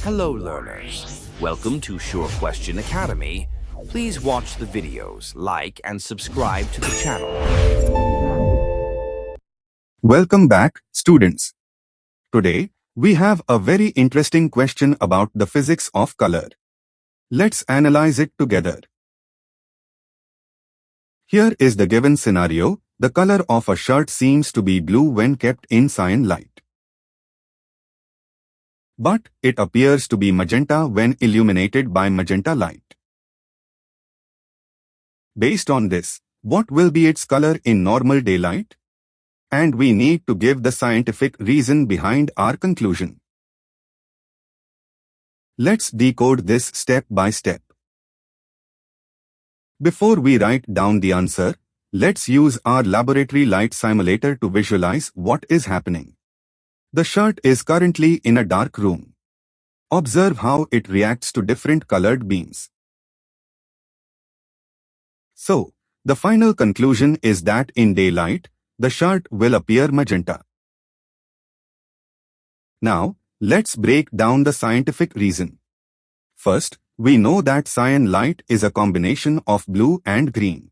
Hello learners, welcome to Sure Question Academy. Please watch the videos, like and subscribe to the channel. Welcome back, students. Today, we have a very interesting question about the physics of color. Let's analyze it together. Here is the given scenario. The color of a shirt seems to be blue when kept in cyan light. But it appears to be magenta when illuminated by magenta light. Based on this, what will be its color in normal daylight? And we need to give the scientific reason behind our conclusion. Let's decode this step by step. Before we write down the answer, let's use our laboratory light simulator to visualize what is happening. The shirt is currently in a dark room. Observe how it reacts to different colored beams. So, the final conclusion is that in daylight, the shirt will appear magenta. Now, let's break down the scientific reason. First, we know that cyan light is a combination of blue and green.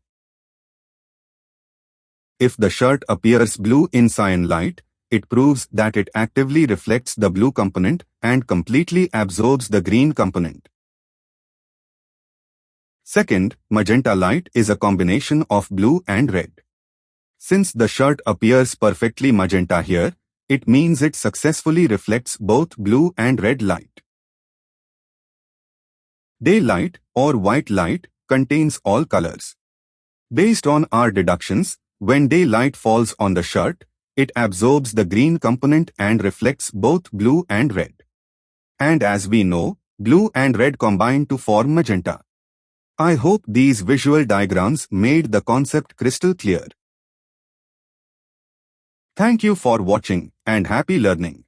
If the shirt appears blue in cyan light, it proves that it actively reflects the blue component and completely absorbs the green component. Second, magenta light is a combination of blue and red. Since the shirt appears perfectly magenta here, it means it successfully reflects both blue and red light. Daylight, or white light, contains all colors. Based on our deductions, when daylight falls on the shirt, it absorbs the green component and reflects both blue and red. And as we know, blue and red combine to form magenta. I hope these visual diagrams made the concept crystal clear. Thank you for watching and happy learning.